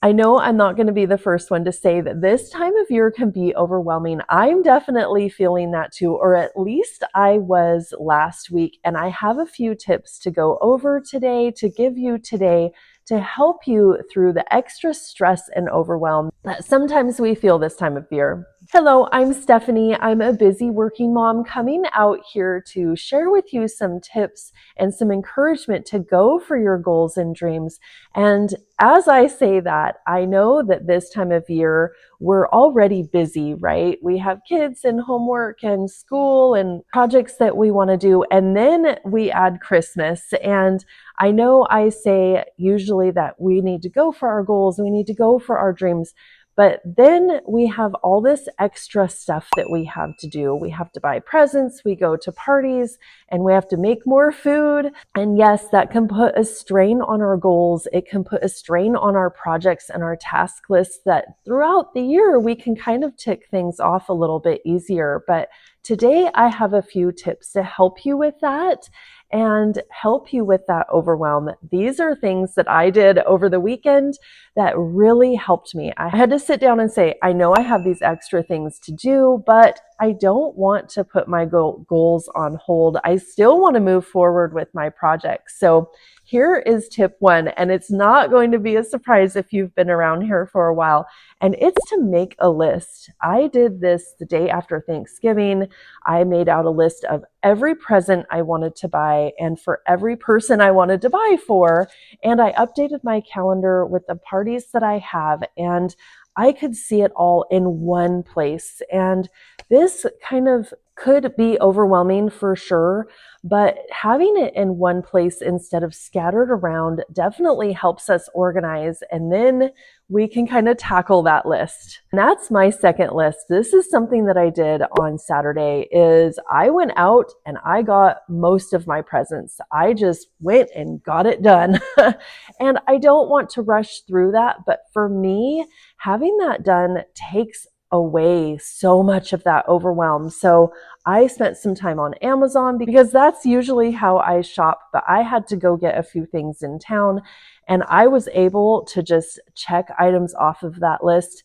I know I'm not going to be the first one to say that this time of year can be overwhelming. I'm definitely feeling that too, or at least I was last week. And I have a few tips to go over today, to give you today, to help you through the extra stress and overwhelm that sometimes we feel this time of year. Hello, I'm Stephanie. I'm a busy working mom coming out here to share with you some tips and some encouragement to go for your goals and dreams. And as I say that, I know that this time of year, we're already busy, right? We have kids and homework and school and projects that we want to do. And then we add Christmas. And I know I say usually that we need to go for our goals, we need to go for our dreams. But then we have all this extra stuff that we have to do. We have to buy presents, we go to parties, and we have to make more food. And yes, that can put a strain on our goals. It can put a strain on our projects and our task lists that throughout the year, we can kind of tick things off a little bit easier. But today I have a few tips to help you with that and help you with that overwhelm. These are things that I did over the weekend that really helped me. I had to sit down and say, I know I have these extra things to do, but I don't want to put my goals on hold. I still want to move forward with my projects. So here is tip one, and it's not going to be a surprise if you've been around here for a while, and it's to make a list. I did this the day after Thanksgiving. I made out a list of every present I wanted to buy and for every person I wanted to buy for, and I updated my calendar with the parties that I have, and I could see it all in one place. And this kind of could be overwhelming for sure, but having it in one place instead of scattered around definitely helps us organize, and then we can kind of tackle that list. And that's my second list. This is something that I did on Saturday is I went out and I got most of my presents. I just went and got it done. And I don't want to rush through that, but for me, having that done takes away so much of that overwhelm. So I spent some time on Amazon because that's usually how I shop, but I had to go get a few things in town and I was able to just check items off of that list.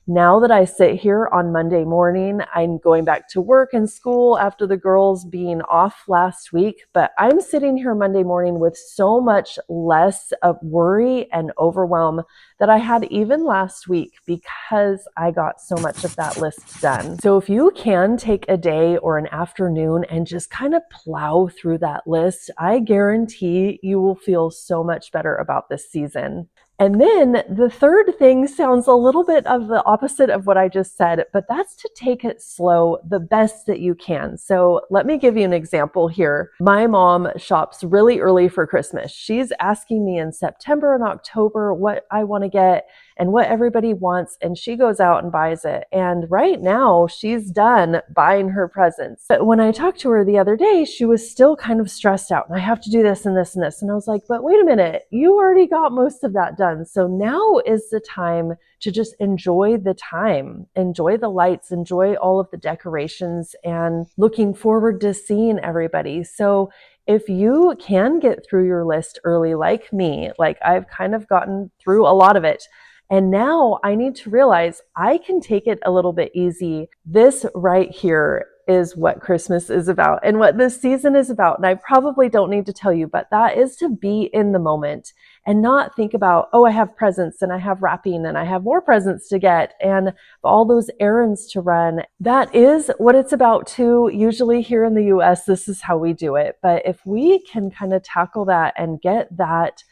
Now that I sit here on Monday morning, I'm going back to work and school after the girls being off last week, but I'm sitting here Monday morning with so much less of worry and overwhelm that I had even last week because I got so much of that list done. So if you can take a day or an afternoon and just kind of plow through that list, I guarantee you will feel so much better about this season. And then the third thing sounds a little bit of the opposite of what I just said, but that's to take it slow the best that you can. So let me give you an example here. My mom shops really early for Christmas. She's asking me in September and October what I want to get and what everybody wants, and she goes out and buys it. And right now she's done buying her presents. But when I talked to her the other day, she was still kind of stressed out, and I have to do this and this and this. And I was like, but wait a minute, you already got most of that done. So now is the time to just enjoy the time, enjoy the lights, enjoy all of the decorations, and looking forward to seeing everybody. So if you can get through your list early, like me, like I've kind of gotten through a lot of it, and now I need to realize I can take it a little bit easy. This right here is what Christmas is about and what this season is about. And I probably don't need to tell you, but that is to be in the moment and not think about, oh, I have presents and I have wrapping and I have more presents to get and all those errands to run. That is what it's about too. Usually here in the US, this is how we do it. But if we can kind of tackle that and get that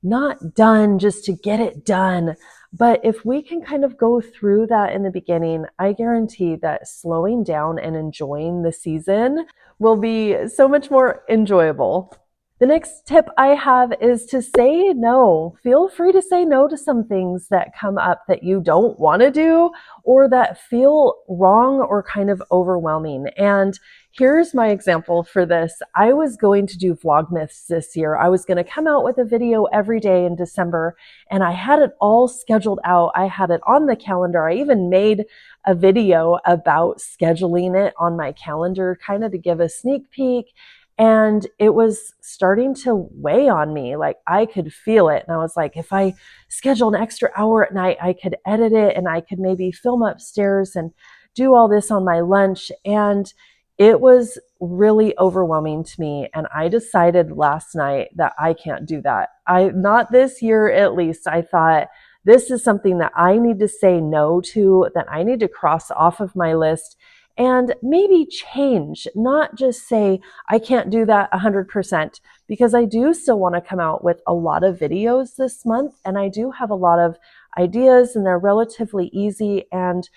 not done just to get it done, but if we can kind of go through that in the beginning, I guarantee that slowing down and enjoying the season will be so much more enjoyable. The next tip I have is to say no. Feel free to say no to some things that come up that you don't want to do or that feel wrong or kind of overwhelming. And here's my example for this. I was going to do Vlogmas this year. I was going to come out with a video every day in December, and I had it all scheduled out. I had it on the calendar. I even made a video about scheduling it on my calendar, kind of to give a sneak peek. And it was starting to weigh on me. Like I could feel it. And I was like, if I schedule an extra hour at night, I could edit it and I could maybe film upstairs and do all this on my lunch. And it was really overwhelming to me. And I decided last night that I can't do that. Not this year, at least. I thought this is something that I need to say no to, that I need to cross off of my list and maybe change, not just say, I can't do that 100%, because I do still want to come out with a lot of videos this month. And I do have a lot of ideas and they're relatively easy and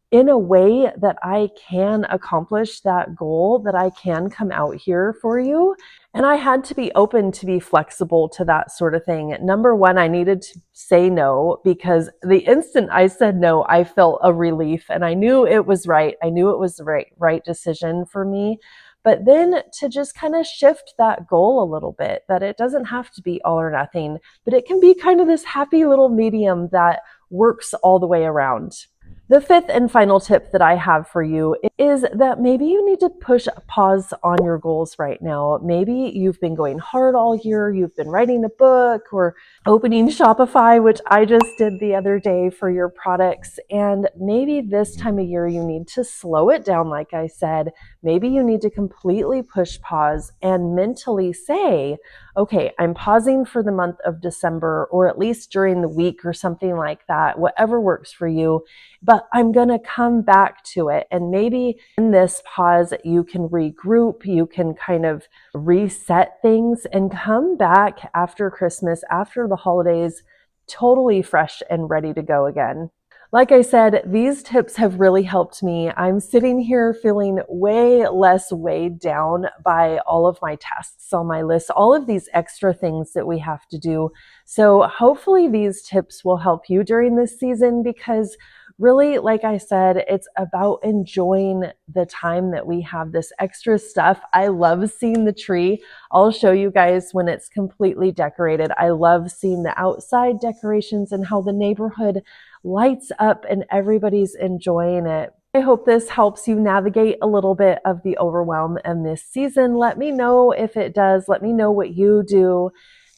in a way that I can accomplish that goal, that I can come out here for you. And I had to be open to be flexible to that sort of thing. Number one, I needed to say no, because the instant I said no, I felt a relief and I knew it was right. I knew it was the right decision for me. But then to just kind of shift that goal a little bit, that it doesn't have to be all or nothing, but it can be kind of this happy little medium that works all the way around. The fifth and final tip that I have for you is that maybe you need to push pause on your goals right now. Maybe you've been going hard all year, you've been writing a book or opening Shopify, which I just did the other day for your products. And maybe this time of year you need to slow it down, like I said. Maybe you need to completely push pause and mentally say, okay, I'm pausing for the month of December, or at least during the week or something like that, whatever works for you. But I'm going to come back to it. And maybe in this pause, you can regroup, you can kind of reset things and come back after Christmas, after the holidays, totally fresh and ready to go again. Like I said, these tips have really helped me. I'm sitting here feeling way less weighed down by all of my tasks on my list, all of these extra things that we have to do. So hopefully these tips will help you during this season, because really, like I said, it's about enjoying the time that we have this extra stuff. I love seeing the tree. I'll show you guys when it's completely decorated. I love seeing the outside decorations and how the neighborhood lights up and everybody's enjoying it. I hope this helps you navigate a little bit of the overwhelm in this season. Let me know if it does. Let me know what you do,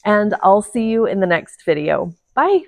and I'll see you in the next video. Bye.